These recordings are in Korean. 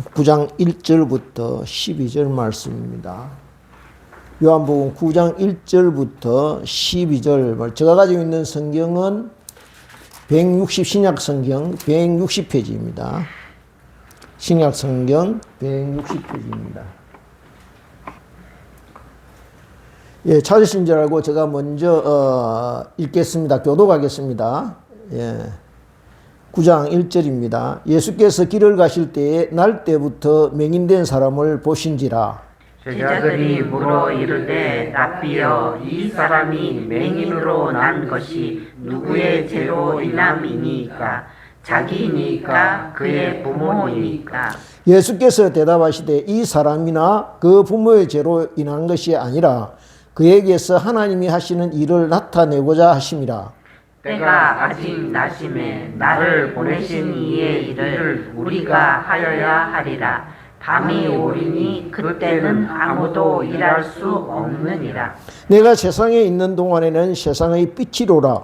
요한복음 9장 1절부터 12절 말씀입니다. 요한복음 9장 1절부터 12절. 제가 가지고 있는 성경은 160 신약 성경 160페이지입니다. 신약 성경 160페이지입니다. 예, 찾으신 줄 알고 제가 먼저 읽겠습니다. 교독하겠습니다. 예. 9장 1절입니다. 예수께서 길을 가실 때에 날 때부터 맹인된 사람을 보신지라. 제자들이 물어 이르되 랍비여, 이 사람이 맹인으로 난 것이 누구의 죄로 인함이니까? 자기니까 그의 부모니까? 예수께서 대답하시되 이 사람이나 그 부모의 죄로 인한 것이 아니라 그에게서 하나님이 하시는 일을 나타내고자 하심이라. 때가 아직 나심에 나를 보내신 이의 일을 우리가 하여야 하리라. 밤이 오리니 그때는 아무도 일할 수 없느니라. 내가 세상에 있는 동안에는 세상의 빛이로라.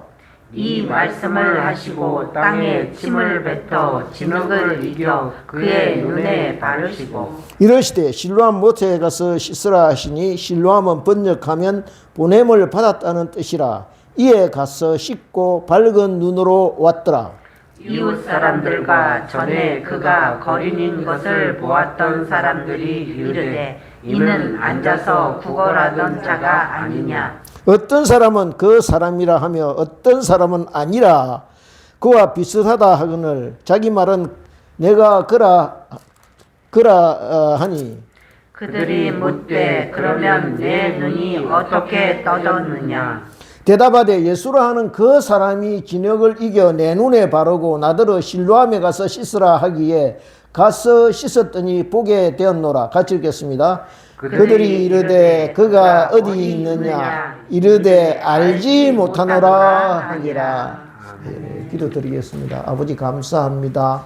이 말씀을 하시고 땅에 침을 뱉어 진흙을 이겨 그의 눈에 바르시고 이르시되 실로암 모태에 가서 씻으라 하시니 실로암은 번역하면 보냄을 받았다는 뜻이라. 이에 가서 씻고 밝은 눈으로 왔더라. 이웃 사람들과 전에 그가 거린인 것을 보았던 사람들이 이르되 이는 앉아서 구걸하던 자가 아니냐. 어떤 사람은 그 사람이라 하며 어떤 사람은 아니라 그와 비슷하다 하거늘 자기 말은 내가 그라 하니. 그들이 묻되 그러면 내 눈이 어떻게 떠졌느냐. 대답하되 예수라 하는 그 사람이 진흙을 이겨 내 눈에 바르고 나더러 실로암에 가서 씻으라 하기에 가서 씻었더니 보게 되었노라. 같이 읽겠습니다. 그들이 이르되 그가 어디 있느냐 이르되 알지 못하노라 하니라. 네, 기도드리겠습니다. 아버지 감사합니다.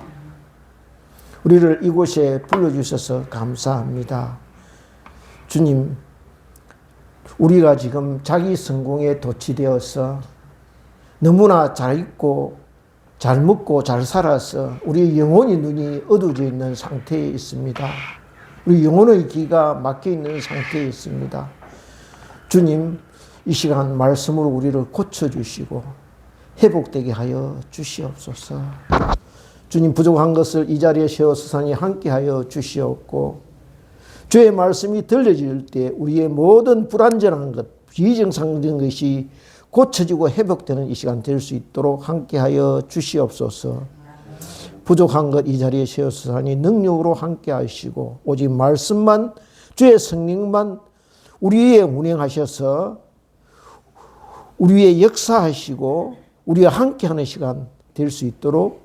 우리를 이곳에 불러주셔서 감사합니다. 주님, 우리가 지금 자기 성공에 도취되어서 너무나 잘 있고 잘 먹고 잘 살아서 우리 영혼의 눈이 어두워져 있는 상태에 있습니다. 우리 영혼의 귀가 막혀 있는 상태에 있습니다. 주님, 이 시간 말씀으로 우리를 고쳐주시고 회복되게 하여 주시옵소서. 주님, 부족한 것을 이 자리에 세워서사니 함께하여 주시옵고 주의 말씀이 들려질 때 우리의 모든 불완전한 것, 비정상적인 것이 고쳐지고 회복되는 이 시간 될 수 있도록 함께하여 주시옵소서. 부족한 것 이 자리에 세워서사니 능력으로 함께하시고 오직 말씀만, 주의 성령만 우리 위에 운행하셔서 우리 위에 역사하시고 우리와 함께하는 시간 될 수 있도록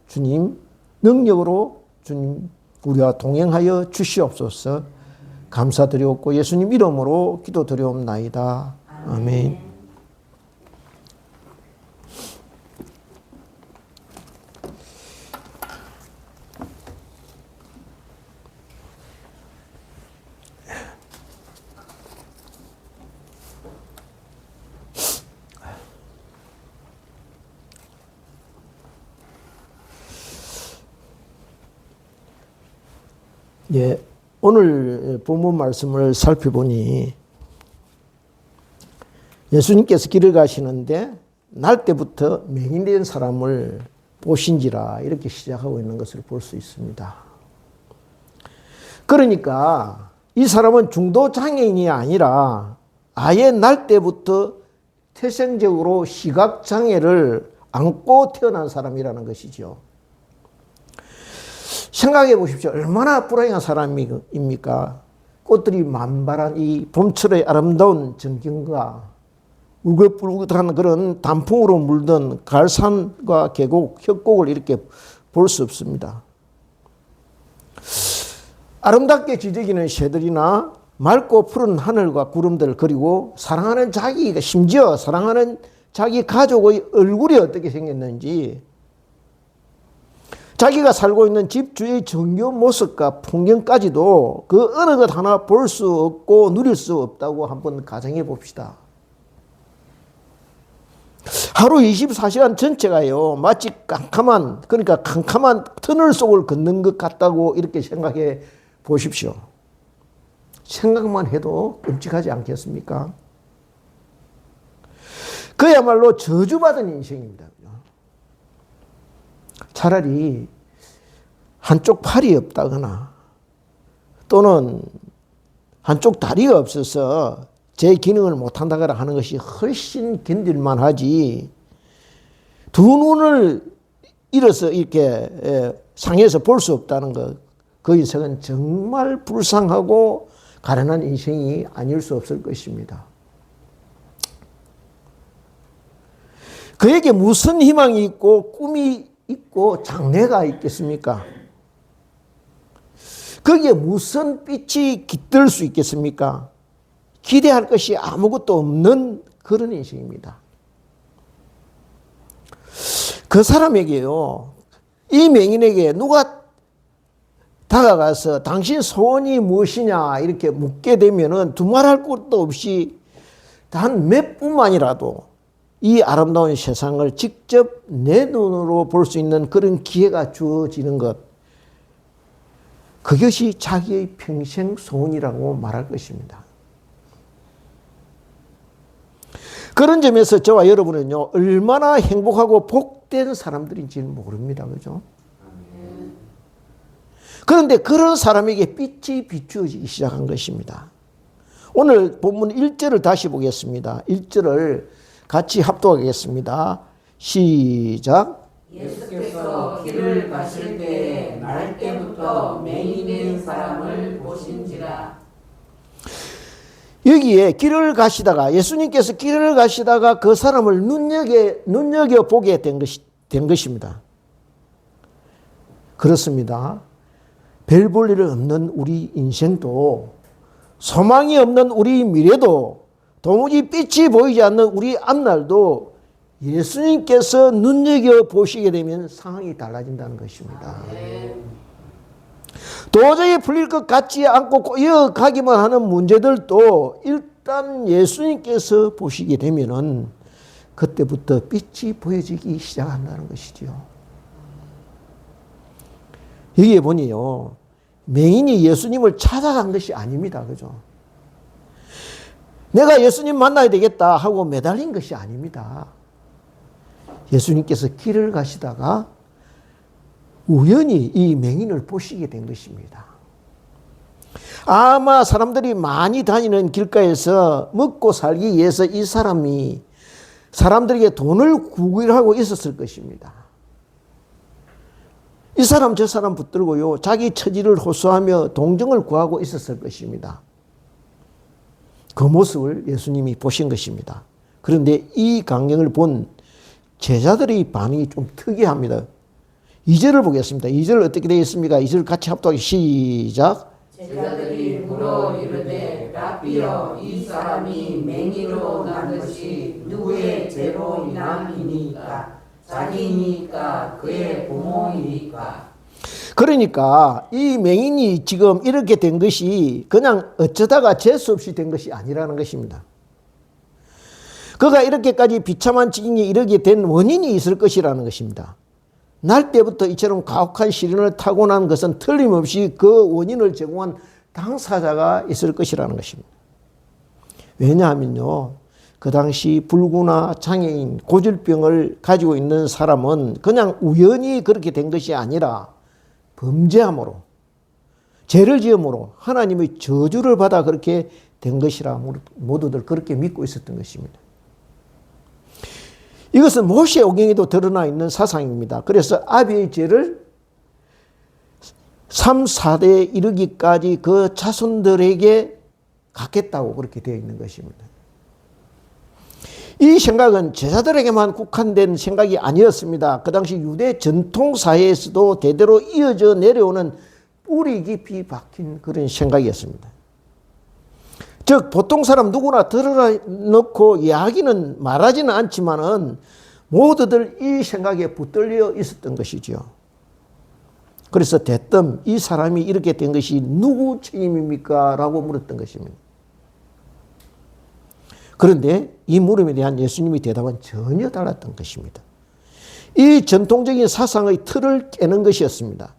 주님 능력으로 주님 우리와 동행하여 주시옵소서. 감사드리옵고 예수님 이름으로 기도드리옵나이다. 아멘. 예, 오늘 본문 말씀을 살펴보니 예수님께서 길을 가시는데 날 때부터 맹인된 사람을 보신지라 이렇게 시작하고 있는 것을 볼 수 있습니다. 그러니까 이 사람은 중도 장애인이 아니라 아예 날 때부터 태생적으로 시각 장애를 안고 태어난 사람이라는 것이죠. 생각해 보십시오. 얼마나 불행한 사람입니까? 꽃들이 만발한 이 봄철의 아름다운 전경과 울긋불긋한 그런 단풍으로 물든 갈산과 계곡, 협곡을 이렇게 볼 수 없습니다. 아름답게 지저귀는 새들이나 맑고 푸른 하늘과 구름들, 그리고 사랑하는 자기가, 심지어 사랑하는 자기 가족의 얼굴이 어떻게 생겼는지, 자기가 살고 있는 집 주의 정겨운 모습과 풍경까지도 그 어느 것 하나 볼 수 없고 누릴 수 없다고 한번 가정해 봅시다. 하루 24시간 전체가요, 마치 그러니까 캄캄한 터널 속을 걷는 것 같다고 이렇게 생각해 보십시오. 생각만 해도 끔찍하지 않겠습니까? 그야말로 저주받은 인생입니다. 차라리 한쪽 팔이 없다거나 또는 한쪽 다리가 없어서 제 기능을 못한다거나 하는 것이 훨씬 견딜만 하지, 두 눈을 잃어서 이렇게 상해서 볼 수 없다는 것, 그 인생은 정말 불쌍하고 가련한 인생이 아닐 수 없을 것입니다. 그에게 무슨 희망이 있고 꿈이 있고 장래가 있겠습니까? 거기에 무슨 빛이 깃들 수 있겠습니까? 기대할 것이 아무것도 없는 그런 인생입니다. 그 사람에게요, 이 맹인에게 누가 다가가서 당신 소원이 무엇이냐 이렇게 묻게 되면은 두말할 것도 없이 단 몇 분만이라도 이 아름다운 세상을 직접 내 눈으로 볼 수 있는 그런 기회가 주어지는 것, 그것이 자기의 평생 소원이라고 말할 것입니다. 그런 점에서 저와 여러분은요, 얼마나 행복하고 복된 사람들인지는 모릅니다. 그죠? 그런데 그런 사람에게 빛이 비추어지기 시작한 것입니다. 오늘 본문 1절을 다시 보겠습니다. 1절을 같이 합독하겠습니다. 시작. 예수께서 길을 가실 때에 날 때부터 맹인된 사람을 보신지라. 여기에 길을 가시다가, 예수님께서 길을 가시다가 그 사람을 눈여겨보게 된 것입니다. 그렇습니다. 별 볼 일 없는 우리 인생도, 소망이 없는 우리 미래도, 도무지 빛이 보이지 않는 우리 앞날도 예수님께서 눈여겨보시게 되면 상황이 달라진다는 것입니다. 도저히 풀릴 것 같지 않고 이어가기만 하는 문제들도 일단 예수님께서 보시게 되면은 그때부터 빛이 보여지기 시작한다는 것이죠. 여기에 보니요, 맹인이 예수님을 찾아간 것이 아닙니다. 그죠? 내가 예수님 만나야 되겠다 하고 매달린 것이 아닙니다. 예수님께서 길을 가시다가 우연히 이 맹인을 보시게 된 것입니다. 아마 사람들이 많이 다니는 길가에서 먹고 살기 위해서 이 사람이 사람들에게 돈을 구걸하고 있었을 것입니다. 이 사람 저 사람 붙들고요, 자기 처지를 호소하며 동정을 구하고 있었을 것입니다. 그 모습을 예수님이 보신 것입니다. 그런데 이 광경을 본 제자들의 반응이 좀 특이합니다. 2절을 보겠습니다. 2절 어떻게 되어 있습니까? 2절 같이 합독하기 시작. 제자들이 물어 이르되 라비여, 이 사람이 맹인으로 난 것이 누구의 죄로 인함이니까? 자기니까 그의 부모이니까? 그러니까 이 맹인이 지금 이렇게 된 것이 그냥 어쩌다가 재수 없이 된 것이 아니라는 것입니다. 그가 이렇게까지 비참한 지경에 이르게 된 원인이 있을 것이라는 것입니다. 날 때부터 이처럼 가혹한 시련을 타고난 것은 틀림없이 그 원인을 제공한 당사자가 있을 것이라는 것입니다. 왜냐하면요, 그 당시 불구나 장애인, 고질병을 가지고 있는 사람은 그냥 우연히 그렇게 된 것이 아니라 범죄함으로, 죄를 지음으로 하나님의 저주를 받아 그렇게 된 것이라 모두들 그렇게 믿고 있었던 것입니다. 이것은 모세오경에도 드러나 있는 사상입니다. 그래서 아비의 죄를 3, 4대에 이르기까지 그 자손들에게 갖겠다고 그렇게 되어 있는 것입니다. 이 생각은 제자들에게만 국한된 생각이 아니었습니다. 그 당시 유대 전통사회에서도 대대로 이어져 내려오는 뿌리 깊이 박힌 그런 생각이었습니다. 즉 보통 사람 누구나 들어놓고 이야기는 말하지는 않지만은 모두들 이 생각에 붙들려 있었던 것이죠. 그래서 대뜸 이 사람이 이렇게 된 것이 누구 책임입니까? 라고 물었던 것입니다. 그런데 이 물음에 대한 예수님의 대답은 전혀 달랐던 것입니다. 이 전통적인 사상의 틀을 깨는 것이었습니다.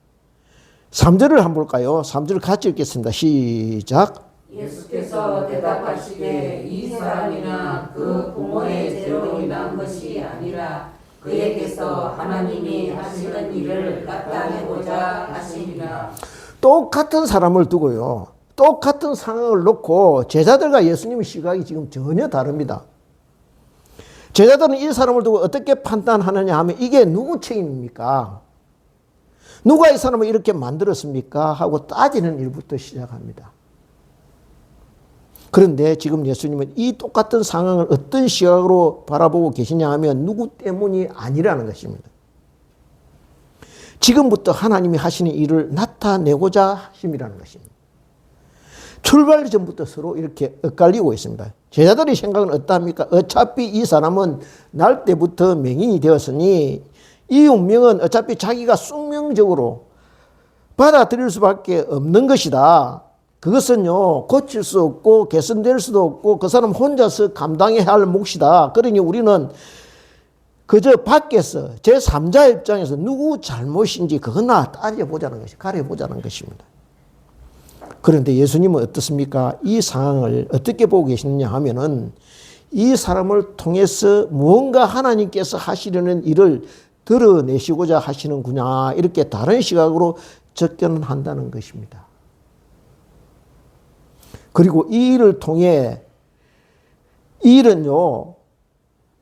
3절을 한번 볼까요? 3절 같이 읽겠습니다. 시작. 예수께서 대답하시되 이 사람이나 그 부모의 죄로 인한 것이 아니라 그에게서 하나님이 하시는 일을 나타내고자 하시니라. 똑같은 사람을 두고요. 똑같은 상황을 놓고 제자들과 예수님의 시각이 지금 전혀 다릅니다. 제자들은 이 사람을 두고 어떻게 판단하느냐 하면 이게 누구 책임입니까? 누가 이 사람을 이렇게 만들었습니까? 하고 따지는 일부터 시작합니다. 그런데 지금 예수님은 이 똑같은 상황을 어떤 시각으로 바라보고 계시냐 하면 누구 때문이 아니라는 것입니다. 지금부터 하나님이 하시는 일을 나타내고자 하심이라는 것입니다. 출발 전부터 서로 이렇게 엇갈리고 있습니다. 제자들의 생각은 어떠합니까? 어차피 이 사람은 날 때부터 맹인이 되었으니 이 운명은 어차피 자기가 숙명적으로 받아들일 수밖에 없는 것이다. 그것은요, 고칠 수 없고 개선될 수도 없고 그 사람 혼자서 감당해야 할 몫이다. 그러니 우리는 그저 밖에서 제3자 입장에서 누구 잘못인지 그거나 따져보자는 것이, 가려보자는 것입니다. 그런데 예수님은 어떻습니까? 이 상황을 어떻게 보고 계시느냐 하면은 이 사람을 통해서 무언가 하나님께서 하시려는 일을 드러내시고자 하시는구나, 이렇게 다른 시각으로 접견한다는 것입니다. 그리고 이 일을 통해 이 일은요,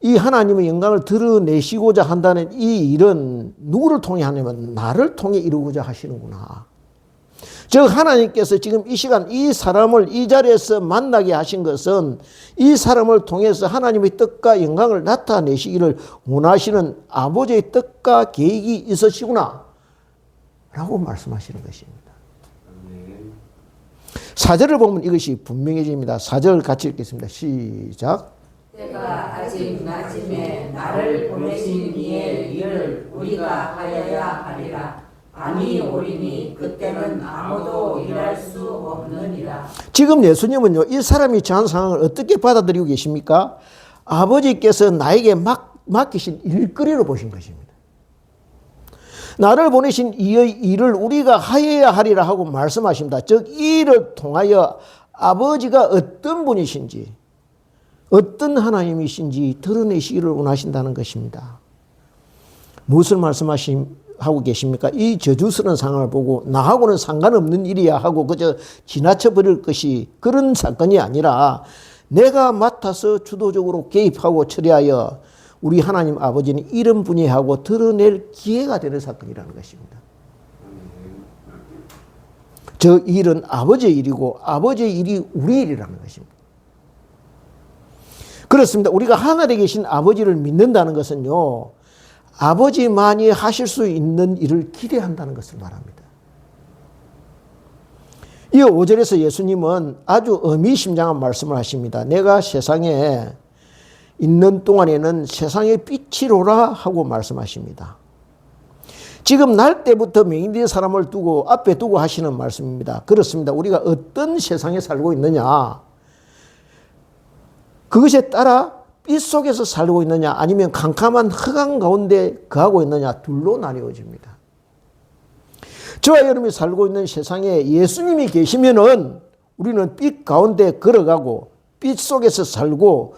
이 하나님의 영광을 드러내시고자 한다는 이 일은 누구를 통해 하냐면 나를 통해 이루고자 하시는구나. 즉 하나님께서 지금 이 시간 이 사람을 이 자리에서 만나게 하신 것은 이 사람을 통해서 하나님의 뜻과 영광을 나타내시기를 원하시는 아버지의 뜻과 계획이 있으시구나 라고 말씀하시는 것입니다. 4절을 보면 이것이 분명해집니다. 4절 같이 읽겠습니다. 시작. 때가 아직 낮음에 나를 보내신 이의 일을 우리가 하여야 하리라. 밤이 오리니 그때는 아무도 일할 수 없느니라. 지금 예수님은요, 이 사람이 처한 상황을 어떻게 받아들이고 계십니까? 아버지께서 나에게 맡기신 일거리로 보신 것입니다. 나를 보내신 이의 일을 우리가 하여야 하리라 하고 말씀하십니다. 즉, 이 일을 통하여 아버지가 어떤 분이신지, 어떤 하나님이신지 드러내시기를 원하신다는 것입니다. 무엇을 하고 계십니까? 이 저주스러운 상황을 보고 나하고는 상관없는 일이야 하고 그저 지나쳐 버릴 것이 그런 사건이 아니라 내가 맡아서 주도적으로 개입하고 처리하여 우리 하나님 아버지는 이런 분이 하고 드러낼 기회가 되는 사건이라는 것입니다. 저 일은 아버지의 일이고 아버지의 일이 우리 일이라는 것입니다. 그렇습니다. 우리가 하늘에 계신 아버지를 믿는다는 것은요, 아버지만이 하실 수 있는 일을 기대한다는 것을 말합니다. 이 5절에서 예수님은 아주 의미심장한 말씀을 하십니다. 내가 세상에 있는 동안에는 세상의 빛이로라 하고 말씀하십니다. 지금 날 때부터 맹인된 사람을 두고 앞에 두고 하시는 말씀입니다. 그렇습니다. 우리가 어떤 세상에 살고 있느냐, 그것에 따라 빛 속에서 살고 있느냐 아니면 캄캄한 흑암 가운데 거하고 있느냐 둘로 나뉘어집니다. 저와 여러분이 살고 있는 세상에 예수님이 계시면은 우리는 빛 가운데 걸어가고 빛 속에서 살고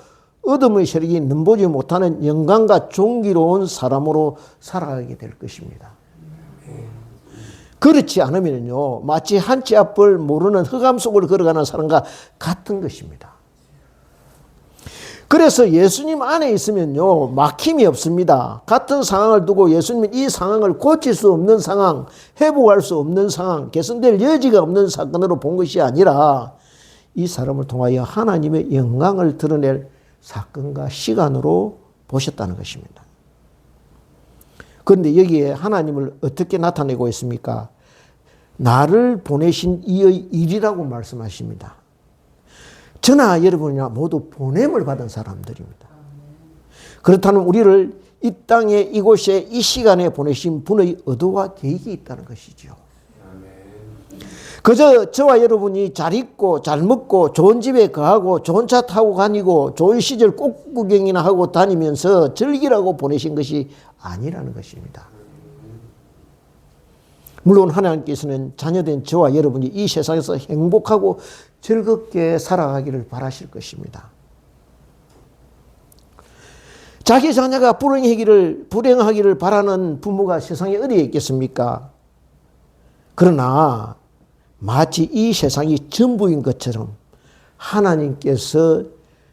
어둠의 세력이 넘보지 못하는 영광과 존귀로운 사람으로 살아가게 될 것입니다. 그렇지 않으면요, 마치 한 치 앞을 모르는 흑암 속을 걸어가는 사람과 같은 것입니다. 그래서 예수님 안에 있으면요, 막힘이 없습니다. 같은 상황을 두고 예수님은 이 상황을 고칠 수 없는 상황, 회복할 수 없는 상황, 개선될 여지가 없는 사건으로 본 것이 아니라 이 사람을 통하여 하나님의 영광을 드러낼 사건과 시간으로 보셨다는 것입니다. 그런데 여기에 하나님을 어떻게 나타내고 있습니까? 나를 보내신 이의 일이라고 말씀하십니다. 저나 여러분이나 모두 보냄을 받은 사람들입니다. 그렇다면 우리를 이 땅에 이곳에 이 시간에 보내신 분의 의도와 계획이 있다는 것이죠. 그저 저와 여러분이 잘 입고 잘 먹고 좋은 집에 거하고 좋은 차 타고 다니고 좋은 시절 꽃구경이나 하고 다니면서 즐기라고 보내신 것이 아니라는 것입니다. 물론 하나님께서는 자녀된 저와 여러분이 이 세상에서 행복하고 즐겁게 살아가기를 바라실 것입니다. 자기 자녀가 불행하기를 바라는 부모가 세상에 어디에 있겠습니까? 그러나 마치 이 세상이 전부인 것처럼 하나님께서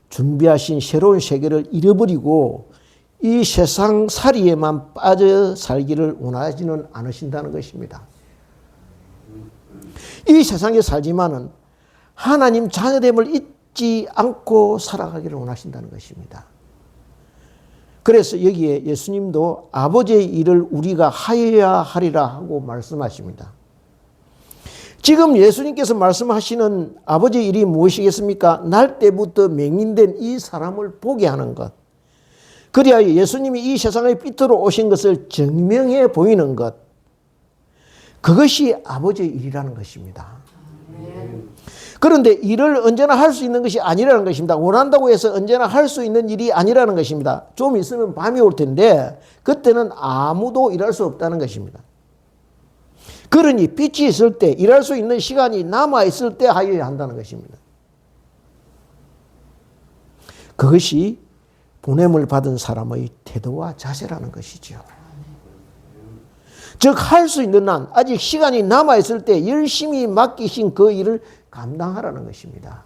준비하신 새로운 세계를 잃어버리고 이 세상 살이에만 빠져 살기를 원하지는 않으신다는 것입니다. 이 세상에 살지만은 하나님 자녀됨을 잊지 않고 살아가기를 원하신다는 것입니다. 그래서 여기에 예수님도 아버지의 일을 우리가 하여야 하리라 하고 말씀하십니다. 지금 예수님께서 말씀하시는 아버지의 일이 무엇이겠습니까? 날 때부터 맹인된 이 사람을 보게 하는 것. 그리하여 예수님이 이 세상에 빛으로 오신 것을 증명해 보이는 것. 그것이 아버지의 일이라는 것입니다. 그런데 일을 언제나 할 수 있는 것이 아니라는 것입니다. 원한다고 해서 언제나 할 수 있는 일이 아니라는 것입니다. 좀 있으면 밤이 올 텐데 그때는 아무도 일할 수 없다는 것입니다. 그러니 빛이 있을 때 일할 수 있는 시간이 남아있을 때 하여야 한다는 것입니다. 그것이 보냄을 받은 사람의 태도와 자세라는 것이죠. 즉 할 수 있는 한 아직 시간이 남아있을 때 열심히 맡기신 그 일을 감당하라는 것입니다.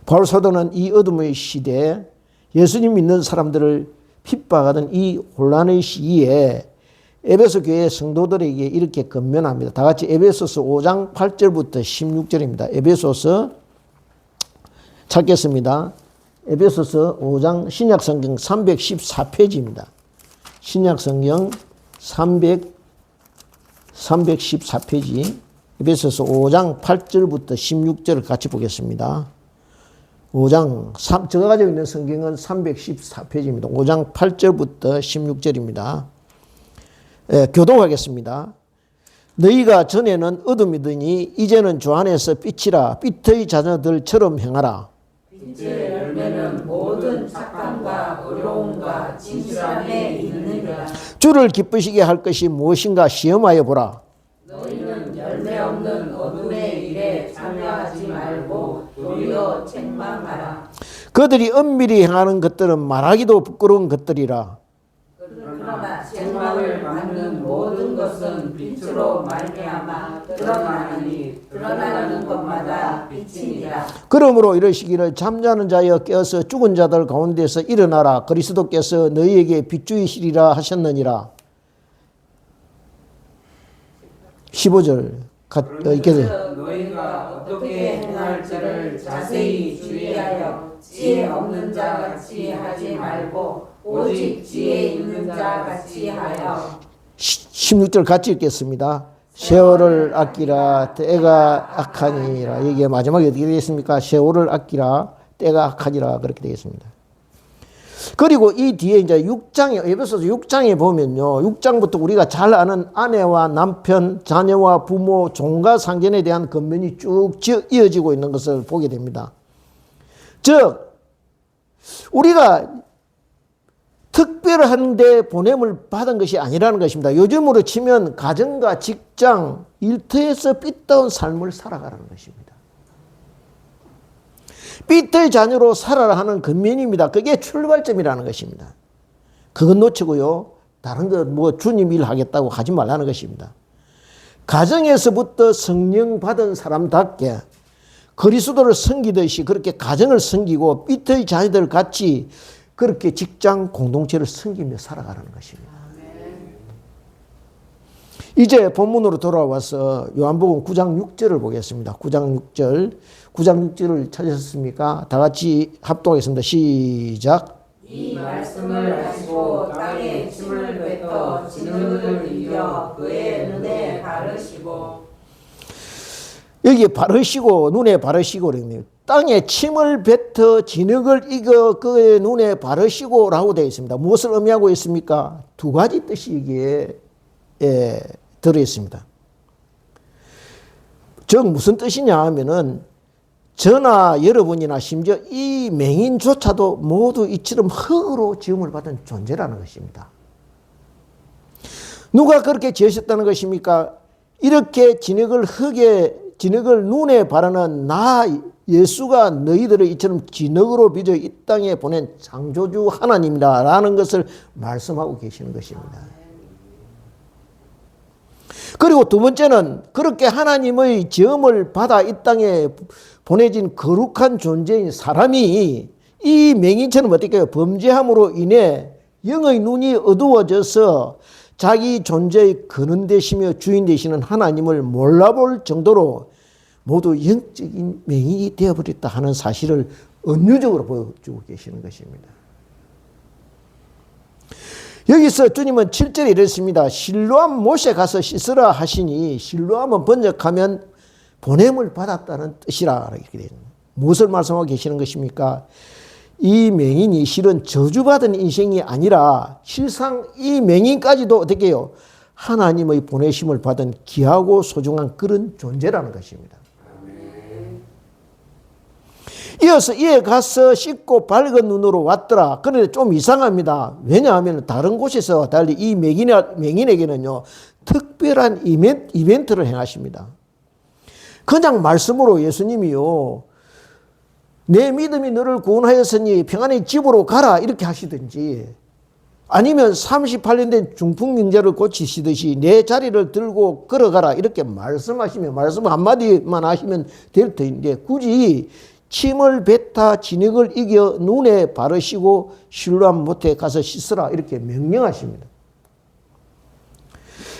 바울 사도는 이 어둠의 시대에 예수님 믿는 사람들을 핍박하던 이 혼란의 시기에 에베소 교회 성도들에게 이렇게 권면합니다. 다 같이 에베소서 5장 8절부터 16절입니다. 에베소서 찾겠습니다. 에베소서 5장 신약성경 314페이지입니다. 신약성경 314페이지 에베소서 5장 8절부터 16절을 같이 보겠습니다. 5장 제가 가지고 있는 성경은 314페이지입니다. 5장 8절부터 16절입니다. 교독하겠습니다. 너희가 전에는 어둠이더니 이제는 주 안에서 빛이라. 빛의 자녀들처럼 행하라. 빛의 열매는 모든 착함과 의로움과 진실함에 있느니라. 주를 기쁘시게 할 것이 무엇인가 시험하여 보라. 너희는 열매 없는 어둠의 일에 참여하지 말고 도리어 책망하라. 그들이 엄밀히 행하는 것들은 말하기도 부끄러운 것들이라. 그러나 책망을 받는 모든 것은 빛으로 말미암아 드러나느니 드러나는 것마다 빛이니라. 그러므로 이러시기를 잠자는 자여 깨어서 죽은 자들 가운데서 일어나라. 그리스도께서 너희에게 빛주이시리라 하셨느니라. 15절 그래서 너희가 어떻게 행할지를 자세히 주의하여 지혜 없는 자 같이 하지 말고 오직 지혜 있는 자 같이 하여. 16절 같이 읽겠습니다. 세월을 아끼라 때가 악하니라. 여기에 마지막에 어떻게 되겠습니까? 세월을 아끼라 때가 악하니라 그렇게 되겠습니다. 그리고 이 뒤에 이제 6장에 에베소서 6장에 보면요. 6장부터 우리가 잘 아는 아내와 남편, 자녀와 부모, 종과 상견에 대한 권면이 쭉 이어지고 있는 것을 보게 됩니다. 즉 우리가 특별한 데 보냄을 받은 것이 아니라는 것입니다. 요즘으로 치면 가정과 직장, 일터에서 빛다운 삶을 살아가라는 것입니다. 빛의 자녀로 살아라 하는 권면입니다. 그게 출발점이라는 것입니다. 그건 놓치고요. 다른 거 뭐 주님 일 하겠다고 하지 말라는 것입니다. 가정에서부터 성령 받은 사람답게 그리스도를 섬기듯이 그렇게 가정을 섬기고 빛의 자녀들 같이 그렇게 직장 공동체를 섬기며 살아가라는 것입니다. 이제 본문으로 돌아와서 요한복음 9장 6절을 보겠습니다. 9장 6절을 찾으셨습니까? 다 같이 합독하겠습니다. 시작. 이 말씀을 하시고 땅에 침을 뱉어 진흙을 이겨 그의 눈에 바르시고. 여기 바르시고 눈에 바르시고 그러네요. 땅에 침을 뱉어 진흙을 이겨 그의 눈에 바르시고 라고 되어 있습니다. 무엇을 의미하고 있습니까? 두 가지 뜻이 여기에 들어있습니다. 즉 무슨 뜻이냐 하면은 저나 여러분이나 심지어 이 맹인조차도 모두 이처럼 흙으로 지음을 받은 존재라는 것입니다. 누가 그렇게 지으셨다는 것입니까? 이렇게 진흙을 눈에 바라는 나 예수가 너희들을 이처럼 진흙으로 빚어 이 땅에 보낸 창조주 하나님이라는 것을 말씀하고 계시는 것입니다. 그리고 두 번째는 그렇게 하나님의 지음을 받아 이 땅에 보내진 거룩한 존재인 사람이 이 맹인처럼 어떻게 해요? 범죄함으로 인해 영의 눈이 어두워져서 자기 존재의 근원 되시며 주인 되시는 하나님을 몰라볼 정도로 모두 영적인 맹인이 되어버렸다 하는 사실을 은유적으로 보여주고 계시는 것입니다. 여기서 주님은 7절에 이랬습니다. 실로암 못에 가서 씻으라 하시니 실로암은 번역하면 보냄을 받았다는 뜻이라 이렇게 되어 있습니다. 무엇을 말씀하고 계시는 것입니까? 이 맹인이 실은 저주받은 인생이 아니라 실상 이 맹인까지도 어떻게 해요? 하나님의 보내심을 받은 귀하고 소중한 그런 존재라는 것입니다. 이어서 이에 가서 씻고 밝은 눈으로 왔더라. 그런데 좀 이상합니다. 왜냐하면 다른 곳에서 달리 이 맹인에게는요, 특별한 이벤트를 행하십니다. 그냥 말씀으로 예수님이요, 내 믿음이 너를 구원하였으니 평안히 집으로 가라 이렇게 하시든지, 아니면 38년 된 중풍병자를 고치시듯이 내 자리를 들고 걸어가라 이렇게 말씀하시면, 말씀 한마디만 하시면 될 터인데 굳이 침을 뱉아 진흙을 이겨 눈에 바르시고 실로암 못에 가서 씻으라 이렇게 명령하십니다.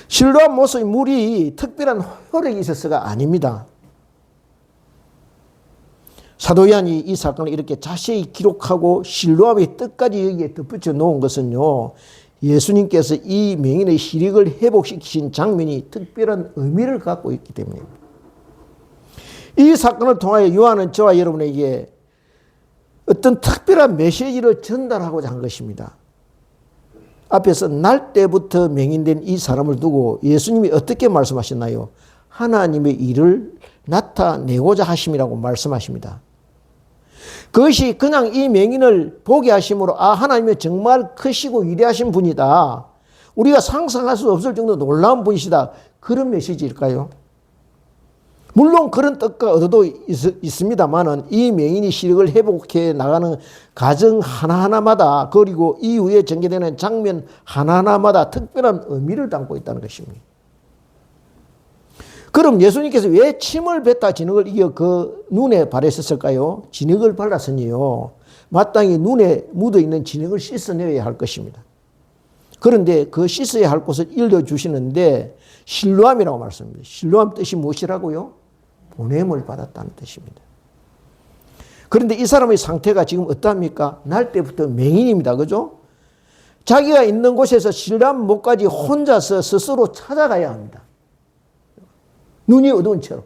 실로암 못의 물이 특별한 효력이 있어서가 아닙니다. 사도 요한이 이 사건을 이렇게 자세히 기록하고 실로암의 뜻까지 여기에 덧붙여 놓은 것은요, 예수님께서 이 맹인의 시력을 회복시키신 장면이 특별한 의미를 갖고 있기 때문입니다. 이 사건을 통하여 요한은 저와 여러분에게 어떤 특별한 메시지를 전달하고자 한 것입니다. 앞에서 날 때부터 맹인된 이 사람을 두고 예수님이 어떻게 말씀하셨나요? 하나님의 일을 나타내고자 하심이라고 말씀하십니다. 그것이 그냥 이 맹인을 보게 하심으로 하나님이 정말 크시고 위대하신 분이다, 우리가 상상할 수 없을 정도로 놀라운 분이시다, 그런 메시지일까요? 물론 그런 뜻과 의도도 있습니다만은 이 맹인이 시력을 회복해 나가는 과정 하나하나마다, 그리고 이후에 전개되는 장면 하나하나마다 특별한 의미를 담고 있다는 것입니다. 그럼 예수님께서 왜 침을 뱉다 진흙을 이겨 그 눈에 바르셨을까요? 진흙을 발랐으니요, 마땅히 눈에 묻어있는 진흙을 씻어내야 할 것입니다. 그런데 그 씻어야 할 곳을 일러주시는데 실로암이라고 말씀합니다. 실로암 뜻이 무엇이라고요? 보냄을 받았다는 뜻입니다. 그런데 이 사람의 상태가 지금 어떠합니까? 날 때부터 맹인입니다. 그죠? 자기가 있는 곳에서 실로암 못까지 혼자서 스스로 찾아가야 합니다. 눈이 어두운 채로.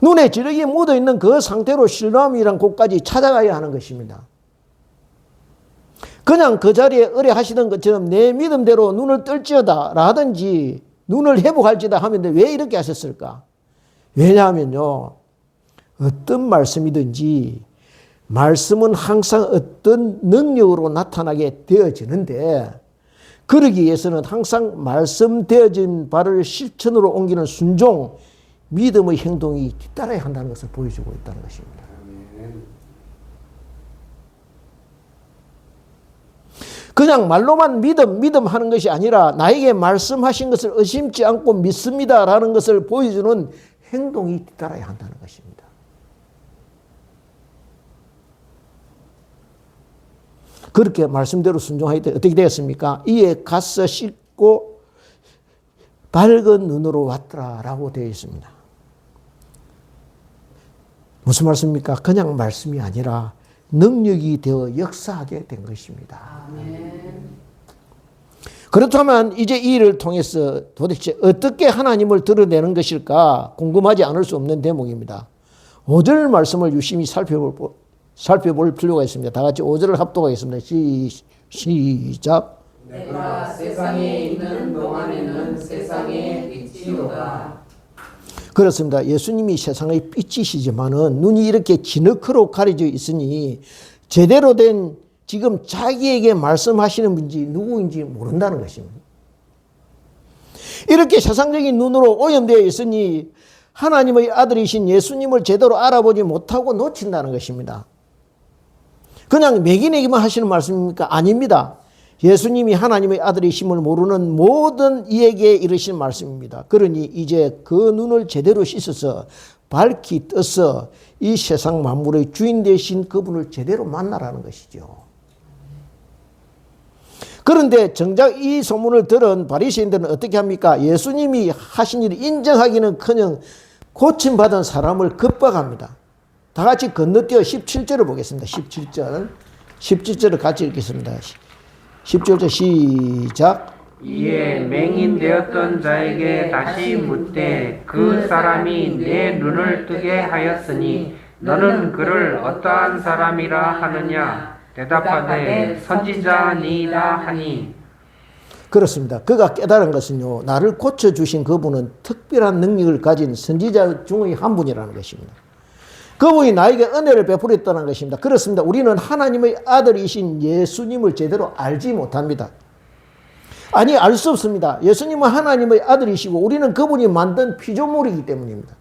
눈에 지력이 묻어있는 그 상태로 실로암이란 곳까지 찾아가야 하는 것입니다. 그냥 그 자리에 의뢰하시던 것처럼 내 믿음대로 눈을 뜰지어다 라든지 눈을 회복할지다 하면 왜 이렇게 하셨을까? 왜냐하면요, 어떤 말씀이든지 말씀은 항상 어떤 능력으로 나타나게 되어지는데, 그러기 위해서는 항상 말씀되어진 바를 실천으로 옮기는 순종, 믿음의 행동이 뒤따라야 한다는 것을 보여주고 있다는 것입니다. 그냥 말로만 믿음 하는 것이 아니라 나에게 말씀하신 것을 의심치 않고 믿습니다라는 것을 보여주는 행동이 뒤따라야 한다는 것입니다. 그렇게 말씀대로 순종할 때 어떻게 되었습니까? 이에 가서 씻고 밝은 눈으로 왔더라라고 되어 있습니다. 무슨 말씀입니까? 그냥 말씀이 아니라 능력이 되어 역사하게 된 것입니다. 아멘. 그렇다면 이제 이 일을 통해서 도대체 어떻게 하나님을 드러내는 것일까 궁금하지 않을 수 없는 대목입니다. 5절 말씀을 유심히 살펴볼 필요가 있습니다. 다 같이 5절을 합독하겠습니다. 시작. 내가 세상에 있는 동안에는 세상의 빛이로다. 그렇습니다. 예수님이 세상의 빛이시지만은 눈이 이렇게 진흙으로 가려져 있으니 제대로 된 지금 자기에게 말씀하시는 분인지 누구인지 모른다는 것입니다. 이렇게 세상적인 눈으로 오염되어 있으니 하나님의 아들이신 예수님을 제대로 알아보지 못하고 놓친다는 것입니다. 그냥 매기내기만 하시는 말씀입니까? 아닙니다. 예수님이 하나님의 아들이심을 모르는 모든 이에게 이르신 말씀입니다. 그러니 이제 그 눈을 제대로 씻어서 밝히 떠서 이 세상 만물의 주인 되신 그분을 제대로 만나라는 것이죠. 그런데 정작 이 소문을 들은 바리새인들은 어떻게 합니까? 예수님이 하신 일을 인정하기는커녕 고침받은 사람을 겁박합니다. 다 같이 건너뛰어 17절을 보겠습니다. 17절을 같이 읽겠습니다. 17절 시작. 이에 맹인되었던 자에게 다시 묻되 그 사람이 내 눈을 뜨게 하였으니 너는 그를 어떠한 사람이라 하느냐? 대답하되 선지자니이다 하니. 그렇습니다. 그가 깨달은 것은요, 나를 고쳐주신 그분은 특별한 능력을 가진 선지자 중의 한 분이라는 것입니다. 그분이 나에게 은혜를 베풀었다는 것입니다. 그렇습니다. 우리는 하나님의 아들이신 예수님을 제대로 알지 못합니다. 아니, 알 수 없습니다. 예수님은 하나님의 아들이시고 우리는 그분이 만든 피조물이기 때문입니다.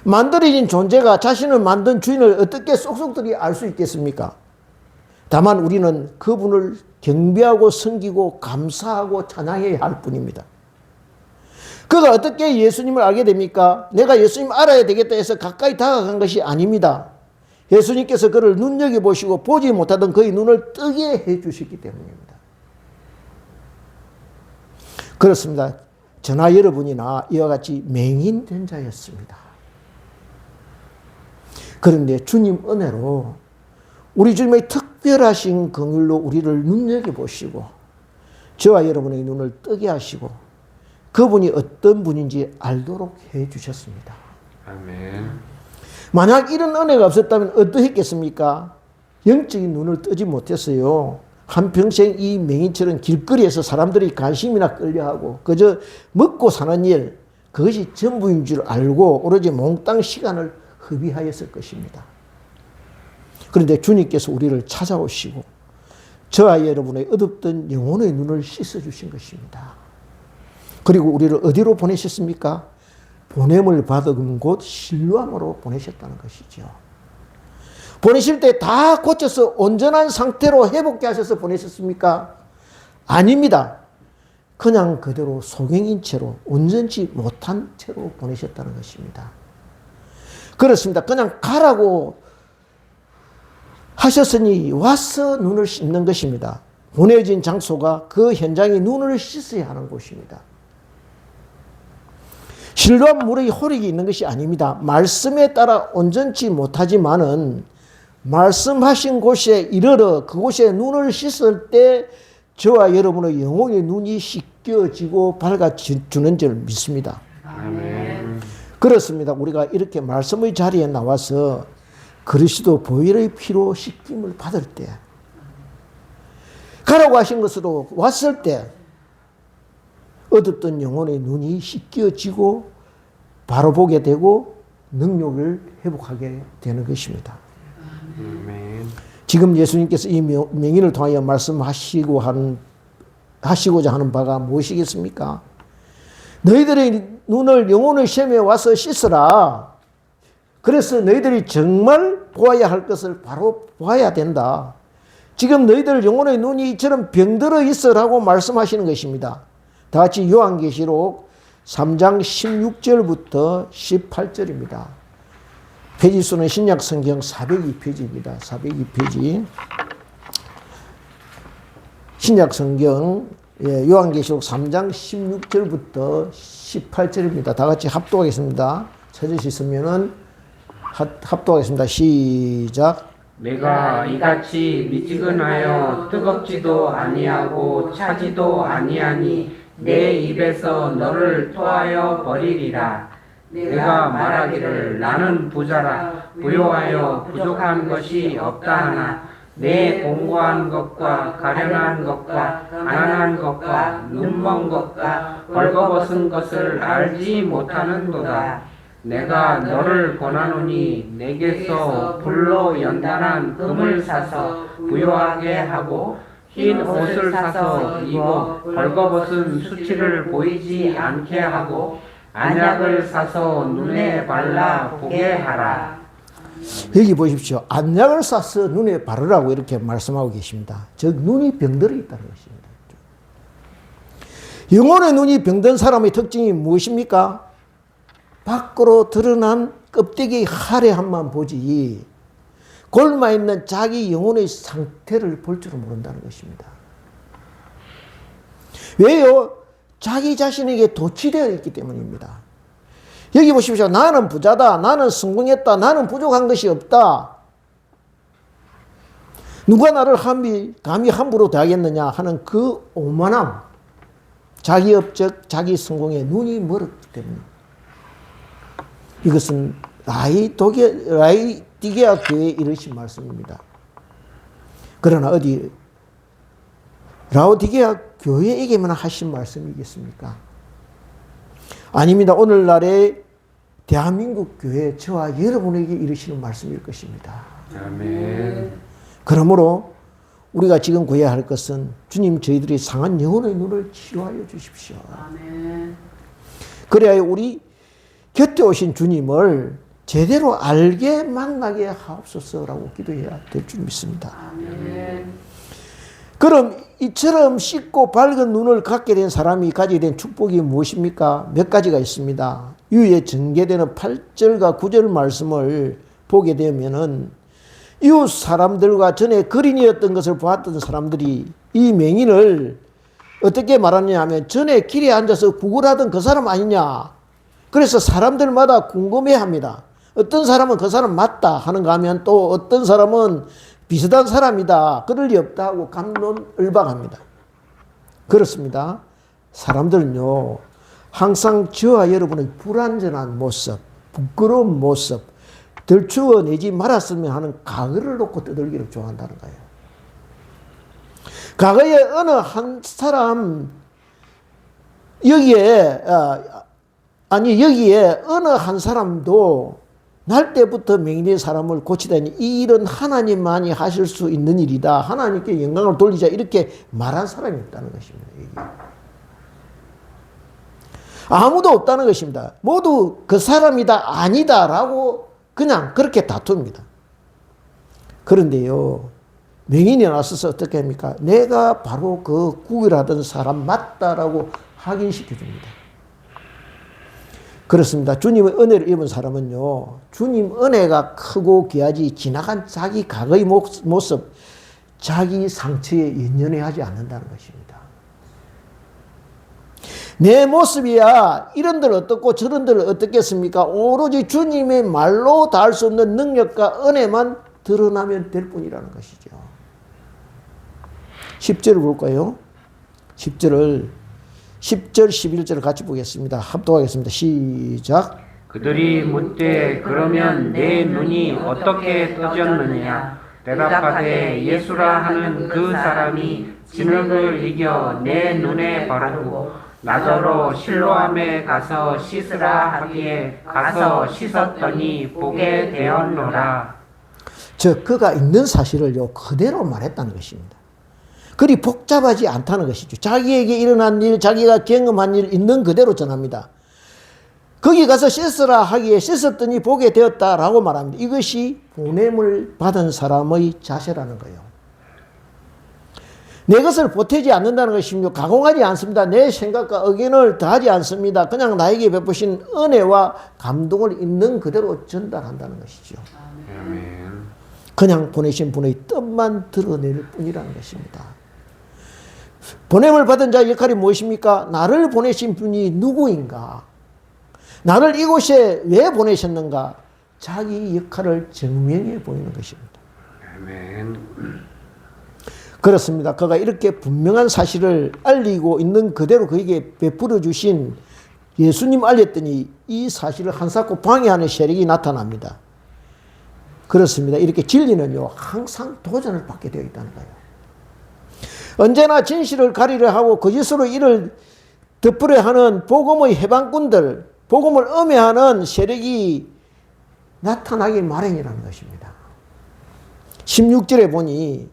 만들어진 존재가 자신을 만든 주인을 어떻게 쏙쏙들이 알 수 있겠습니까? 다만 우리는 그분을 경배하고 섬기고 감사하고 찬양해야 할 뿐입니다. 그가 어떻게 예수님을 알게 됩니까? 내가 예수님 알아야 되겠다 해서 가까이 다가간 것이 아닙니다. 예수님께서 그를 눈여겨보시고 보지 못하던 그의 눈을 뜨게 해주셨기 때문입니다. 그렇습니다. 저나 여러분이나 이와 같이 맹인된 자였습니다. 그런데 주님 은혜로 우리 주님의 특별하신 긍휼로 우리를 눈여겨보시고 저와 여러분의 눈을 뜨게 하시고 그분이 어떤 분인지 알도록 해주셨습니다. 아멘. 만약 이런 은혜가 없었다면 어떠했겠습니까? 영적인 눈을 뜨지 못했어요. 한평생 이 맹인처럼 길거리에서 사람들이 관심이나 끌려하고 그저 먹고 사는 일, 그것이 전부인 줄 알고 오로지 몽땅 시간을 허비하였을 것입니다. 그런데 주님께서 우리를 찾아오시고 저와 여러분의 어둡던 영혼의 눈을 씻어주신 것입니다. 그리고 우리를 어디로 보내셨습니까? 보냄을 받은 곳 실로암으로 보내셨다는 것이죠. 보내실 때 다 고쳐서 온전한 상태로 회복케 하셔서 보내셨습니까? 아닙니다. 그냥 그대로 소경인 채로 온전치 못한 채로 보내셨다는 것입니다. 그렇습니다. 그냥 가라고 하셨으니 와서 눈을 씻는 것입니다. 보내진 장소가 그 현장에 눈을 씻어야 하는 곳입니다. 실로암 물의 호력이 있는 것이 아닙니다. 말씀에 따라 온전치 못하지만은 말씀하신 곳에 이르러 그곳에 눈을 씻을 때 저와 여러분의 영혼의 눈이 씻겨지고 밝아지는 줄 믿습니다. 아멘. 그렇습니다. 우리가 이렇게 말씀의 자리에 나와서 그리스도 보혈의 피로 씻김을 받을 때 가라고 하신 것으로 왔을 때 어둡던 영혼의 눈이 씻겨지고 바로 보게 되고 능력을 회복하게 되는 것입니다. 아멘. 지금 예수님께서 이 명인을 통하여 하시고자 하는 바가 무엇이겠습니까? 너희들의 눈을 영혼의 시험에 와서 씻으라. 그래서 너희들이 정말 보아야 할 것을 바로 보아야 된다. 지금 너희들 영혼의 눈이 이처럼 병들어 있으라고 말씀하시는 것입니다. 다 같이 요한계시록 3장 16절부터 18절입니다. 페이지 수는 신약성경 402페이지입니다. 402페이지. 신약성경 요한계시록 3장 16절부터 18절입니다. 다 같이 합독하겠습니다. 찾으셨으면은 합독하겠습니다. 시작. 내가 이같이 미지근하여 뜨겁지도 아니하고 차지도 아니하니 내 입에서 너를 토하여 버리리라. 내가 말하기를 나는 부자라 부요하여 부족한 것이 없다 하나 내 공고한 것과 가련한 것과 가난한 것과 눈먼 것과 벌거벗은 것을 알지 못하는도다. 내가 너를 권하노니 내게서 불로 연단한 금을 사서 부요하게 하고 흰 옷을 사서 입어 벌거벗은 수치를 보이지 않게 하고 안약을 사서 눈에 발라 보게 하라. 여기 보십시오. 안약을 사서 눈에 바르라고 이렇게 말씀하고 계십니다. 즉 눈이 병들어 있다는 것입니다. 영혼의 눈이 병든 사람의 특징이 무엇입니까? 밖으로 드러난 껍데기 화려함만 보지 골마 있는 자기 영혼의 상태를 볼 줄은 모른다는 것입니다. 왜요? 자기 자신에게 도취되어 있기 때문입니다. 여기 보십시오. 나는 부자다. 나는 성공했다. 나는 부족한 것이 없다. 누가 나를 감히 함부로 대하겠느냐 하는 그 오만함, 자기 업적, 자기 성공에 눈이 멀었기 때문입니다. 이것은 라이디게아 교회에 이르신 말씀입니다. 그러나 어디 라오디게아 교회에게만 하신 말씀이겠습니까? 아닙니다. 오늘날의 대한민국 교회 저와 여러분에게 이르시는 말씀일 것입니다. 아멘. 그러므로 우리가 지금 구해야 할 것은 주님 저희들이 상한 영혼의 눈을 치료하여 주십시오. 아멘. 그래야 우리 곁에 오신 주님을 제대로 알게 만나게 하옵소서라고 기도해야 될 줄 믿습니다. 아멘. 그럼 이처럼 씻고 밝은 눈을 갖게 된 사람이 가지게 된 축복이 무엇입니까? 몇 가지가 있습니다. 위에 전개되는 8절과 9절 말씀을 보게 되면은 이웃 사람들과 전에 거린이었던 것을 보았던 사람들이 이 맹인을 어떻게 말하느냐 하면 전에 길에 앉아서 구걸하던 그 사람 아니냐. 그래서 사람들마다 궁금해합니다. 어떤 사람은 그 사람 맞다 하는가 하면 또 어떤 사람은 비슷한 사람이다. 그럴 리 없다 하고 갑론을박합니다. 그렇습니다. 사람들은요. 항상 저와 여러분의 불완전한 모습, 부끄러운 모습, 들추어내지 말았으면 하는 과거를 놓고 떠들기를 좋아한다는 거예요. 과거에 어느 한 사람 여기에 어느 한 사람도 날 때부터 맹인의 사람을 고치다니 이 일은 하나님만이 하실 수 있는 일이다. 하나님께 영광을 돌리자 이렇게 말한 사람이 없다는 것입니다. 여기. 아무도 없다는 것입니다. 모두 그 사람이다 아니다라고 그냥 그렇게 다툽니다. 그런데요. 맹인이 나서서 어떻게 합니까? 내가 바로 그 구걸하던 사람 맞다라고 확인시켜 줍니다. 그렇습니다. 주님의 은혜를 입은 사람은요. 주님 은혜가 크고 귀하지 지나간 자기 과거의 모습, 자기 상처에 연연해하지 않는다는 것입니다. 내 모습이야 이런들 어떻고 저런들 어떻겠습니까? 오로지 주님의 말로 다 할 수 없는 능력과 은혜만 드러나면 될 뿐이라는 것이죠. 10절을 볼까요? 10절, 11절을 같이 보겠습니다. 합독하겠습니다. 시작. 그들이 묻되 그러면 내 눈이 어떻게 떠졌느냐? 대답하되 예수라 하는 그 사람이 진흙을 이겨 내 눈에 바르고 나더러 실로암에 가서 씻으라 하기에 가서 씻었더니 보게 되었노라. 그가 있는 사실을요 그대로 말했다는 것입니다. 그리 복잡하지 않다는 것이죠. 자기에게 일어난 일, 자기가 경험한 일 있는 그대로 전합니다. 거기 가서 씻으라 하기에 씻었더니 보게 되었다라고 말합니다. 이것이 보냄을 받은 사람의 자세라는 거예요. 내 것을 보태지 않는다는 것이며 가공하지 않습니다. 내 생각과 의견을 더하지 않습니다. 그냥 나에게 베푸신 은혜와 감동을 있는 그대로 전달한다는 것이죠. 아멘. 그냥 보내신 분의 뜻만 드러낼 뿐이라는 것입니다. 보냄을 받은 자의 역할이 무엇입니까? 나를 보내신 분이 누구인가? 나를 이곳에 왜 보내셨는가? 자기 역할을 증명해 보이는 것입니다. 아멘. 그렇습니다. 그가 이렇게 분명한 사실을 알리고 있는 그대로 그에게 베풀어 주신 예수님 알렸더니 이 사실을 한사코 방해하는 세력이 나타납니다. 그렇습니다. 이렇게 진리는요, 항상 도전을 받게 되어 있다는 거예요. 언제나 진실을 가리려 하고 거짓으로 이를 덮으려 하는 복음의 해방꾼들, 복음을 음해하는 세력이 나타나기 마련이라는 것입니다. 16절에 보니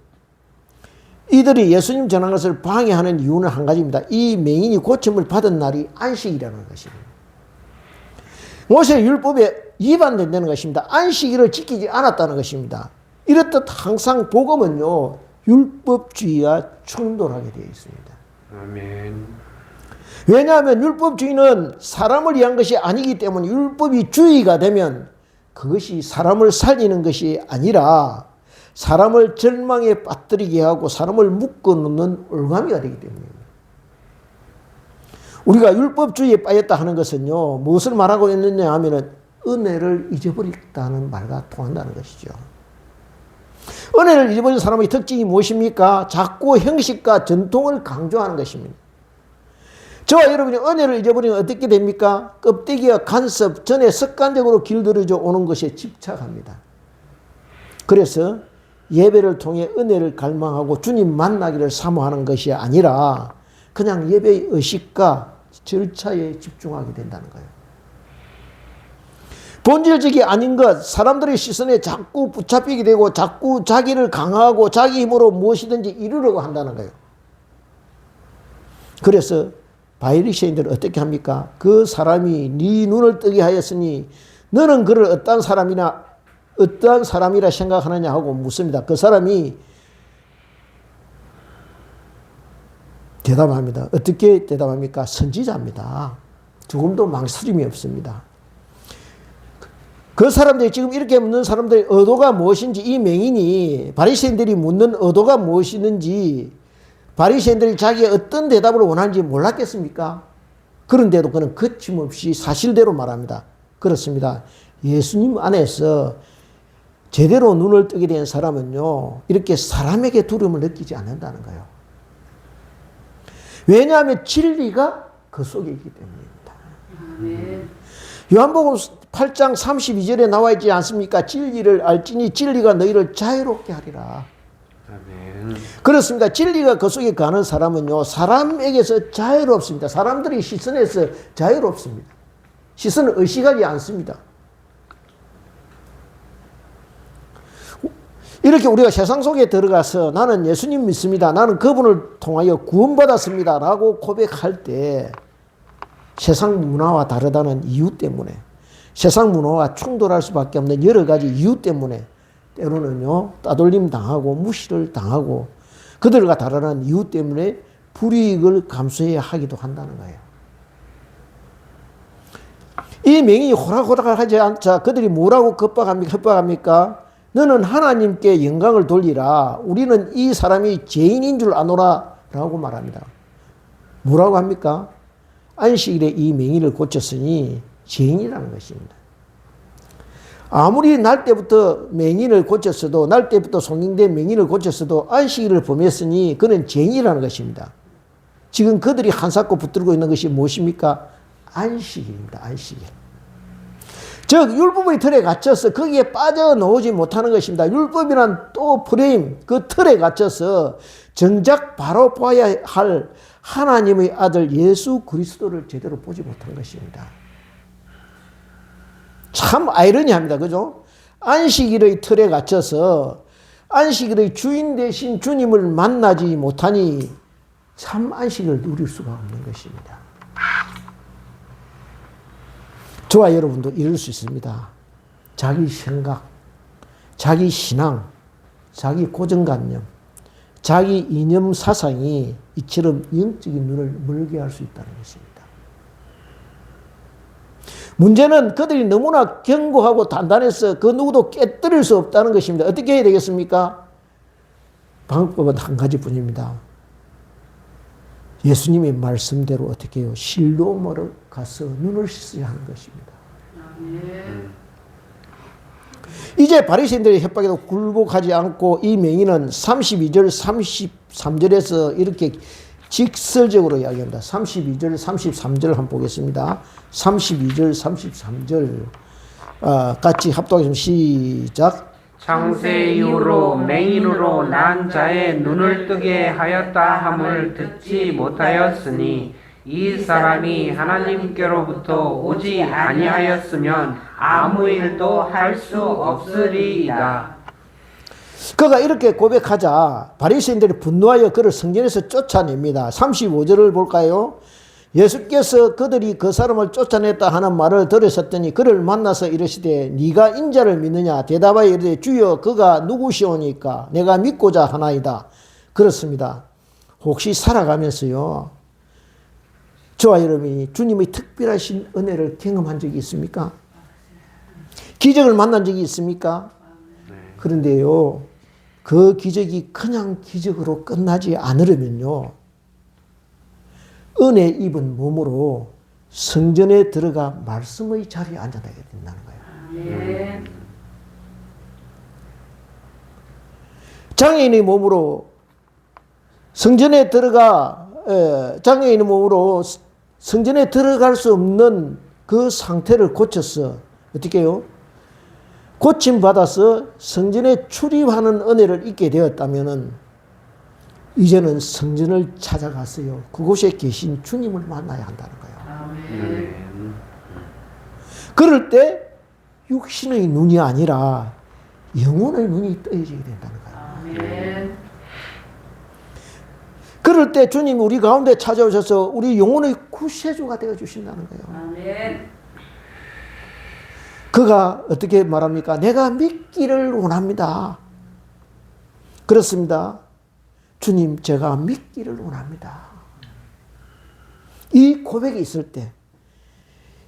이들이 예수님 전한 것을 방해하는 이유는 한 가지입니다. 이 맹인이 고침을 받은 날이 안식이라는 것입니다. 모세 율법에 위반된다는 것입니다. 안식일을 지키지 않았다는 것입니다. 이렇듯 항상 복음은요, 율법주의와 충돌하게 되어 있습니다. 아멘. 왜냐하면 율법주의는 사람을 위한 것이 아니기 때문에 율법이 주의가 되면 그것이 사람을 살리는 것이 아니라 사람을 절망에 빠뜨리게 하고 사람을 묶어놓는 올가미가 되기 때문입니다. 우리가 율법주의에 빠졌다 하는 것은요, 무엇을 말하고 있느냐 하면은 은혜를 잊어버렸다는 말과 통한다는 것이죠. 은혜를 잊어버린 사람의 특징이 무엇입니까? 자꾸 형식과 전통을 강조하는 것입니다. 저와 여러분이 은혜를 잊어버리면 어떻게 됩니까? 껍데기와 간섭 전에 습관적으로 길들여져 오는 것에 집착합니다. 그래서 예배를 통해 은혜를 갈망하고 주님 만나기를 사모하는 것이 아니라 그냥 예배의 의식과 절차에 집중하게 된다는 거예요. 본질적이 아닌 것, 사람들의 시선에 자꾸 붙잡히게 되고 자꾸 자기를 강화하고 자기 힘으로 무엇이든지 이루려고 한다는 거예요. 그래서 바리새인들은 어떻게 합니까? 그 사람이 네 눈을 뜨게 하였으니 너는 그를 어떠한 사람이라 생각하느냐 하고 묻습니다. 그 사람이 대답합니다. 어떻게 대답합니까? 선지자입니다. 조금도 망설임이 없습니다. 그 사람들이 지금 이렇게 묻는 사람들의 의도가 무엇인지, 이 맹인이 바리새인들이 묻는 의도가 무엇이든지 바리새인들이 자기의 어떤 대답을 원하는지 몰랐겠습니까? 그런데도 그는 거침없이 사실대로 말합니다. 그렇습니다. 예수님 안에서 제대로 눈을 뜨게 된 사람은요, 이렇게 사람에게 두려움을 느끼지 않는다는 거예요. 왜냐하면 진리가 그 속에 있기 때문입니다. 아멘. 요한복음 8장 32절에 나와 있지 않습니까? 진리를 알지니 진리가 너희를 자유롭게 하리라. 아멘. 그렇습니다. 진리가 그 속에 가는 사람은요, 사람에게서 자유롭습니다. 사람들이 시선에서 자유롭습니다. 시선을 의식하지 않습니다. 이렇게 우리가 세상 속에 들어가서 나는 예수님 믿습니다. 나는 그분을 통하여 구원받았습니다. 라고 고백할 때 세상 문화와 다르다는 이유 때문에, 세상 문화와 충돌할 수밖에 없는 여러 가지 이유 때문에 때로는요, 따돌림 당하고 무시를 당하고 그들과 다르다는 이유 때문에 불이익을 감수해야 하기도 한다는 거예요. 이 맹인이 호락호락하지 않자 그들이 뭐라고 협박합니까? 너는 하나님께 영광을 돌리라. 우리는 이 사람이 죄인인 줄 아노라. 라고 말합니다. 뭐라고 합니까? 안식일에 이 맹인을 고쳤으니 죄인이라는 것입니다. 아무리 날 때부터 맹인을 고쳤어도, 날 때부터 송영된 맹인을 고쳤어도 안식일을 범했으니 그는 죄인이라는 것입니다. 지금 그들이 한사코 붙들고 있는 것이 무엇입니까? 안식일입니다. 안식일. 즉 율법의 틀에 갇혀서 거기에 빠져나오지 못하는 것입니다. 율법이란 또 프레임, 그 틀에 갇혀서 정작 바로 봐야 할 하나님의 아들 예수 그리스도를 제대로 보지 못한 것입니다. 참 아이러니합니다. 그죠? 안식일의 틀에 갇혀서 안식일의 주인 되신 주님을 만나지 못하니 참 안식을 누릴 수가 없는 것입니다. 저와 여러분도 이럴 수 있습니다. 자기 생각, 자기 신앙, 자기 고정관념, 자기 이념 사상이 이처럼 영적인 눈을 멀게 할 수 있다는 것입니다. 문제는 그들이 너무나 견고하고 단단해서 그 누구도 깨뜨릴 수 없다는 것입니다. 어떻게 해야 되겠습니까? 방법은 한 가지뿐입니다. 예수님의 말씀대로 어떻게 해요? 실로암으로 가서 눈을 씻어야 하는 것입니다. 이제 바리새인들의 협박에도 굴복하지 않고 이 맹인은 32절 33절에서 이렇게 직설적으로 이야기합니다. 32절 33절 한번 보겠습니다. 32절 33절 같이 합독하겠습니다. 시작. 창세 이후로 맹인으로 난 자의 눈을 뜨게 하였다 함을 듣지 못하였으니 이 사람이 하나님께로부터 오지 아니하였으면 아무 일도 할 수 없으리이다. 그가 이렇게 고백하자 바리새인들이 분노하여 그를 성전에서 쫓아냅니다. 35절을 볼까요? 예수께서 그들이 그 사람을 쫓아냈다 하는 말을 들으셨더니 그를 만나서 이르시되 네가 인자를 믿느냐? 대답하여 이르되 주여 그가 누구시오니까 내가 믿고자 하나이다. 그렇습니다. 혹시 살아가면서요 저와 여러분이 주님의 특별하신 은혜를 경험한 적이 있습니까? 기적을 만난 적이 있습니까? 그런데요 그 기적이 그냥 기적으로 끝나지 않으려면요 은혜 입은 몸으로 성전에 들어가 말씀의 자리에 앉아야 된다는 거예요. 장애인의 몸으로 성전에 들어가 장애인의 몸으로 성전에 들어갈 수 없는 그 상태를 고쳐서 어떻게 해요? 고침받아서 성전에 출입하는 은혜를 잊게 되었다면 이제는 성전을 찾아갔어요. 그곳에 계신 주님을 만나야 한다는 거예요. 그럴 때 육신의 눈이 아니라 영혼의 눈이 떠져야 된다는 거예요. 그럴 때 주님이 우리 가운데 찾아오셔서 우리 영혼의 구세주가 되어주신다는 거예요. 그가 어떻게 말합니까? 내가 믿기를 원합니다. 그렇습니다. 주님, 제가 믿기를 원합니다. 이 고백이 있을 때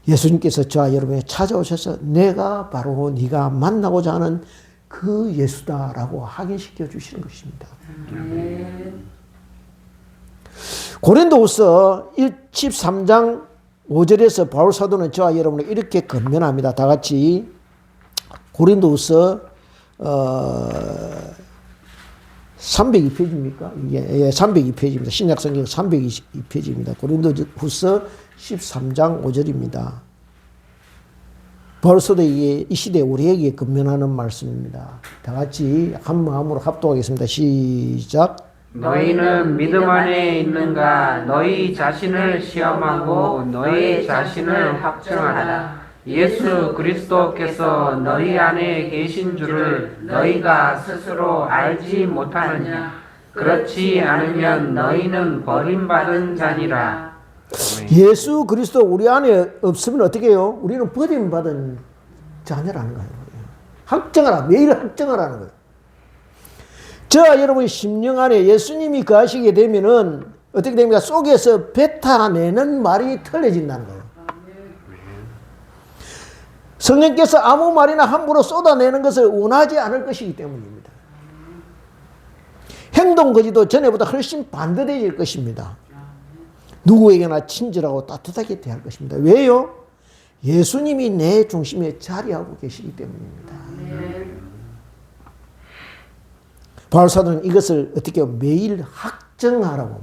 예수님께서 저와 여러분에 찾아오셔서 내가 바로 네가 만나고자 하는 그 예수다라고 확인시켜 주시는 것입니다. 고린도후서 13장 5절에서 바울 사도는 저와 여러분을 이렇게 권면합니다. 다 같이 고린도후서 302페이지입니까? 예, 302페이지입니다. 신약성경 302페이지입니다. 고린도후서 13장 5절입니다. 바울 사도에게 이 시대 우리에게 권면하는 말씀입니다. 다 같이 한 마음으로 합독하겠습니다. 시작. 너희는 믿음 안에 있는가? 너희 자신을 시험하고 너희 자신을 확증하라. 예수 그리스도께서 너희 안에 계신 줄을 너희가 스스로 알지 못하느냐? 그렇지 않으면 너희는 버림받은 자니라. 예수 그리스도 우리 안에 없으면 어떻게 해요? 우리는 버림받은 자녀라는 거예요. 확정하라. 매일 확정하라는 거예요. 저와 여러분의 심령 안에 예수님이 거하시게 되면은 어떻게 됩니까? 속에서 뱉어내는 말이 틀려진다는 거예요. 성령께서 아무 말이나 함부로 쏟아내는 것을 원하지 않을 것이기 때문입니다. 행동 거지도 전에보다 훨씬 반듯해질 것입니다. 누구에게나 친절하고 따뜻하게 대할 것입니다. 왜요? 예수님이 내 중심에 자리하고 계시기 때문입니다. 바울 사도는 이것을 어떻게 매일 확정하라고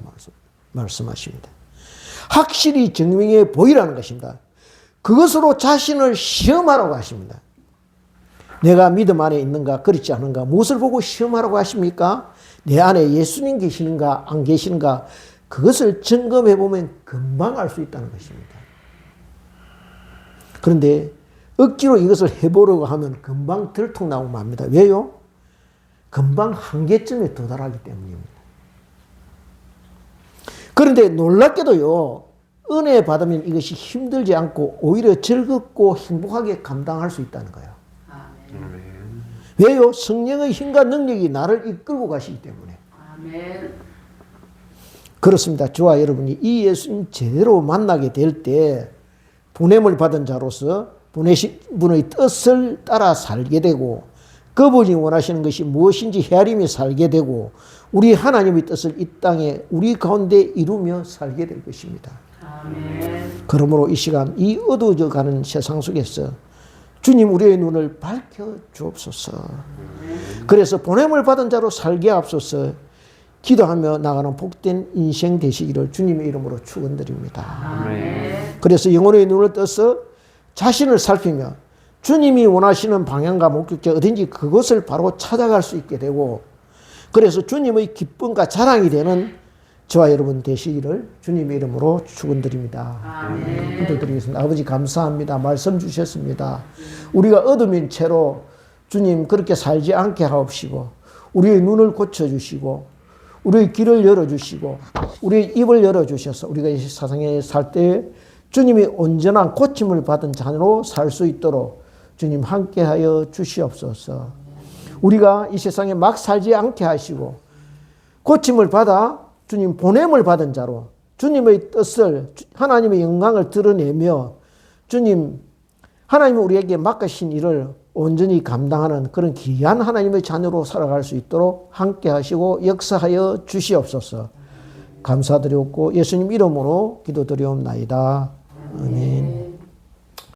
말씀하십니다. 확실히 증명해 보이라는 것입니다. 그것으로 자신을 시험하라고 하십니다. 내가 믿음 안에 있는가 그렇지 않은가 무엇을 보고 시험하라고 하십니까? 내 안에 예수님 계시는가 안 계시는가 그것을 점검해 보면 금방 알 수 있다는 것입니다. 그런데 억지로 이것을 해보려고 하면 금방 들통나고 맙니다. 왜요? 금방 한계점에 도달하기 때문입니다. 그런데 놀랍게도요, 은혜 받으면 이것이 힘들지 않고 오히려 즐겁고 행복하게 감당할 수 있다는 거예요. 아멘. 왜요? 성령의 힘과 능력이 나를 이끌고 가시기 때문에. 아멘. 그렇습니다. 저와 여러분이 이 예수님 제대로 만나게 될 때 보냄을 받은 자로서 보내신 분의 뜻을 따라 살게 되고 그분이 원하시는 것이 무엇인지 헤아리며 살게 되고 우리 하나님의 뜻을 이 땅에 우리 가운데 이루며 살게 될 것입니다. 아멘. 그러므로 이 시간 이 어두워져 가는 세상 속에서 주님 우리의 눈을 밝혀 주옵소서. 그래서 보냄을 받은 자로 살게 하옵소서. 기도하며 나가는 복된 인생 되시기를 주님의 이름으로 축원드립니다. 아멘. 그래서 영혼의 눈을 떠서 자신을 살피며 주님이 원하시는 방향과 목적지 어딘지 그것을 바로 찾아갈 수 있게 되고, 그래서 주님의 기쁨과 자랑이 되는 저와 여러분 되시기를 주님의 이름으로 축원드립니다. 기도드리겠습니다. 아버지 감사합니다. 말씀 주셨습니다. 우리가 어둠인 채로 주님 그렇게 살지 않게 하옵시고, 우리의 눈을 고쳐주시고, 우리의 길을 열어주시고, 우리의 입을 열어주셔서 우리가 이 세상에 살 때 주님이 온전한 고침을 받은 자로 살 수 있도록 주님 함께하여 주시옵소서. 우리가 이 세상에 막 살지 않게 하시고, 고침을 받아 주님 보냄을 받은 자로 주님의 뜻을, 하나님의 영광을 드러내며 주님, 하나님이 우리에게 맡기신 일을 온전히 감당하는 그런 귀한 하나님의 자녀로 살아갈 수 있도록 함께 하시고 역사하여 주시옵소서. 감사드렸고 예수님 이름으로 기도드리옵나이다. 아멘.